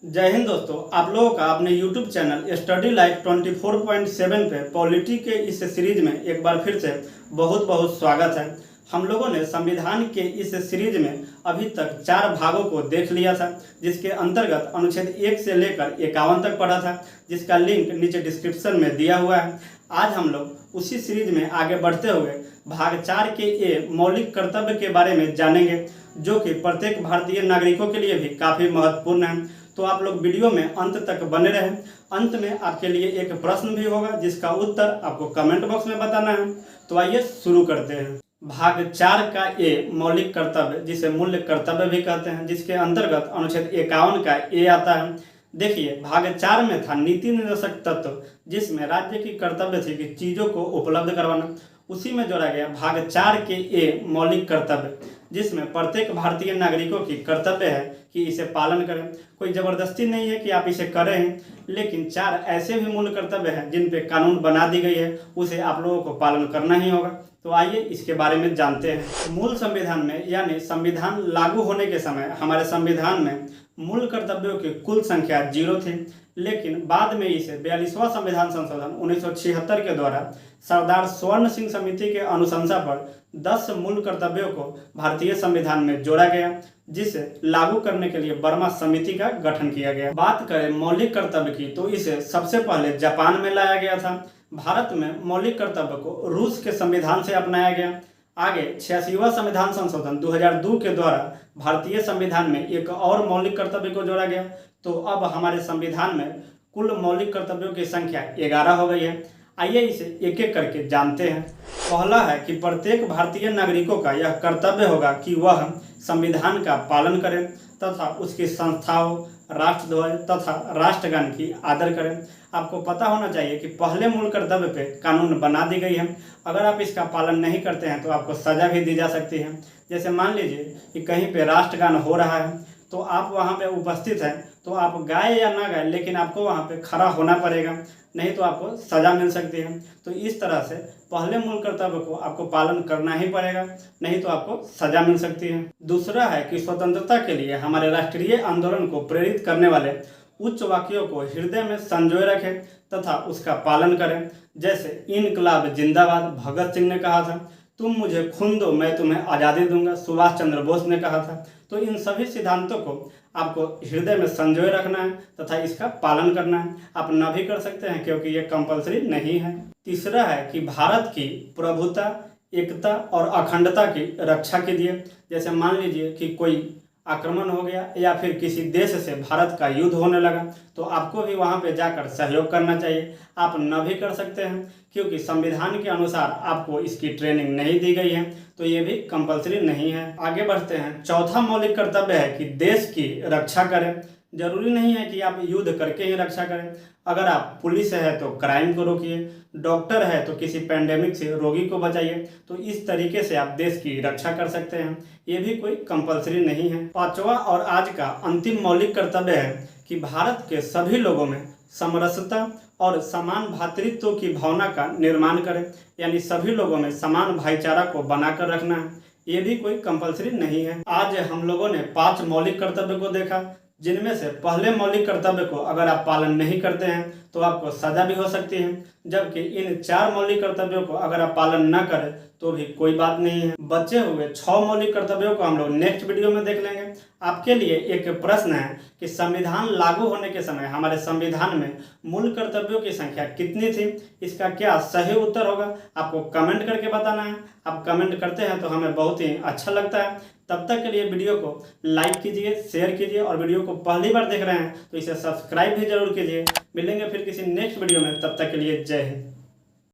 जय हिंद दोस्तों, आप लोगों का अपने YouTube चैनल स्टडी लाइफ 24.7 पे पॉलिटी के इस सीरीज में एक बार फिर से बहुत बहुत स्वागत है। हम लोगों ने संविधान के इस सीरीज में अभी तक 4 भागों को देख लिया था, जिसके अंतर्गत अनुच्छेद 1 से लेकर 51 तक पढ़ा था, जिसका लिंक नीचे डिस्क्रिप्शन में दिया हुआ है। आज हम लोग उसी सीरीज में आगे बढ़ते हुए भाग 4 के ए मौलिक कर्तव्य के बारे में जानेंगे, जो कि प्रत्येक भारतीय नागरिकों के लिए भी काफ़ी महत्वपूर्ण है। तो आप लोग वीडियो में अंत तक बने रहें। अंत में आपके लिए एक प्रश्न भी होगा, जिसका उत्तर आपको कमेंट बॉक्स में बताना है। तो आइए शुरू करते हैं। भाग 4 का ए मौलिक कर्तव्य, जिसे मूल्य कर्तव्य भी कहते हैं, जिसके अंतर्गत अनुच्छेद 51 का ए आता है। देखिए, भाग 4 में था नीति निर्देशक तत्व, जिसमें राज्य की कर्तव्य थी कि चीज़ों को उपलब्ध करवाना। उसी में जोड़ा गया भाग 4 के ए मौलिक कर्तव्य, जिसमें प्रत्येक भारतीय नागरिकों की कर्तव्य है कि इसे पालन करें। कोई ज़बरदस्ती नहीं है कि आप इसे करें, लेकिन 4 ऐसे भी मूल कर्तव्य हैं जिन पे कानून बना दी गई है, उसे आप लोगों को पालन करना ही होगा। तो आइए इसके बारे में जानते हैं। मूल संविधान में, यानी संविधान लागू होने के समय हमारे संविधान में मूल कर्तव्यों की कुल संख्या 0 थी, लेकिन बाद में इसे 42वां संविधान संशोधन 1976 के द्वारा सरदार स्वर्ण सिंह समिति के अनुशंसा पर 10 मूल कर्तव्यों को भारतीय संविधान में जोड़ा गया, जिसे लागू करने के लिए बर्मा समिति का गठन किया गया। बात करें मौलिक कर्तव्य की, तो इसे सबसे पहले जापान में लाया गया था। भारत में मौलिक कर्तव्य को रूस के संविधान से अपनाया गया। आगे 86वां संविधान संशोधन 2002 के द्वारा भारतीय संविधान में एक और मौलिक कर्तव्य को जोड़ा गया। तो अब हमारे संविधान में कुल मौलिक कर्तव्यों की संख्या 11 हो गई है। आइए इसे एक एक करके जानते हैं। पहला है कि प्रत्येक भारतीय नागरिकों का यह कर्तव्य होगा कि वह संविधान का पालन करें तथा उसकी संस्थाओं, राष्ट्रध्वज तथा राष्ट्रगान की आदर करें। आपको पता होना चाहिए कि पहले मूल कर्तव्य पे कानून बना दी गई है। अगर आप इसका पालन नहीं करते हैं तो आपको सजा भी दी जा सकती है। जैसे मान लीजिए कि कहीं पे राष्ट्रगान हो रहा है, तो आप वहाँ पे उपस्थित हैं, तो आप गाए या ना गाए, लेकिन आपको वहाँ पे खड़ा होना पड़ेगा, नहीं तो आपको सजा मिल सकती है। तो इस तरह से पहले मूल कर्तव्य को आपको पालन करना ही पड़ेगा, नहीं तो आपको सजा मिल सकती है। दूसरा है कि स्वतंत्रता के लिए हमारे राष्ट्रीय आंदोलन को प्रेरित करने वाले उच्च वाक्यों को हृदय में संजोए रखें तथा उसका पालन करें। जैसे इनकलाब जिंदाबाद भगत सिंह ने कहा था, तुम मुझे खून दो मैं तुम्हें आज़ादी दूंगा सुभाष चंद्र बोस ने कहा था। तो इन सभी सिद्धांतों को आपको हृदय में संजोए रखना है तथा इसका पालन करना है। आप न भी कर सकते हैं, क्योंकि ये कंपलसरी नहीं है। तीसरा है कि भारत की प्रभुता, एकता और अखंडता की रक्षा कीजिए। जैसे मान लीजिए कि कोई आक्रमण हो गया या फिर किसी देश से भारत का युद्ध होने लगा, तो आपको भी वहां पे जाकर सहयोग करना चाहिए। आप न भी कर सकते हैं, क्योंकि संविधान के अनुसार आपको इसकी ट्रेनिंग नहीं दी गई है, तो ये भी कंपलसरी नहीं है। आगे बढ़ते हैं। चौथा मौलिक कर्तव्य है कि देश की रक्षा करें। जरूरी नहीं है कि आप युद्ध करके ही रक्षा करें। अगर आप पुलिस है तो क्राइम को रोकिए, डॉक्टर है तो किसी पेंडेमिक से रोगी को बचाइए। तो इस तरीके से आप देश की रक्षा कर सकते हैं, ये भी कोई कंपलसरी नहीं है। पांचवा और आज का अंतिम मौलिक कर्तव्य है कि भारत के सभी लोगों में समरसता और समान भातृत्व की भावना का निर्माण करें, यानी सभी लोगों में समान भाईचारा को बनाकर रखना है। ये भी कोई कंपलसरी नहीं है। आज हम लोगों ने 5 मौलिक कर्तव्य को देखा, जिनमें से पहले मौलिक कर्तव्य को अगर आप पालन नहीं करते हैं तो आपको सजा भी हो सकती है, जबकि इन 4 मौलिक कर्तव्यों को अगर आप पालन न करें तो भी कोई बात नहीं है। बचे हुए 6 मौलिक कर्तव्यों को हम लोग नेक्स्ट वीडियो में देख लेंगे। आपके लिए एक प्रश्न है कि संविधान लागू होने के समय हमारे संविधान में मूल कर्तव्यों की संख्या कितनी थी? इसका क्या सही उत्तर होगा, आपको कमेंट करके बताना है। आप कमेंट करते हैं तो हमें बहुत ही अच्छा लगता है। तब तक के लिए वीडियो को लाइक कीजिए, शेयर कीजिए, और वीडियो को पहली बार देख रहे हैं तो इसे सब्सक्राइब भी जरूर कीजिए। मिलेंगे फिर किसी नेक्स्ट वीडियो में, तब तक के लिए जय हिंद।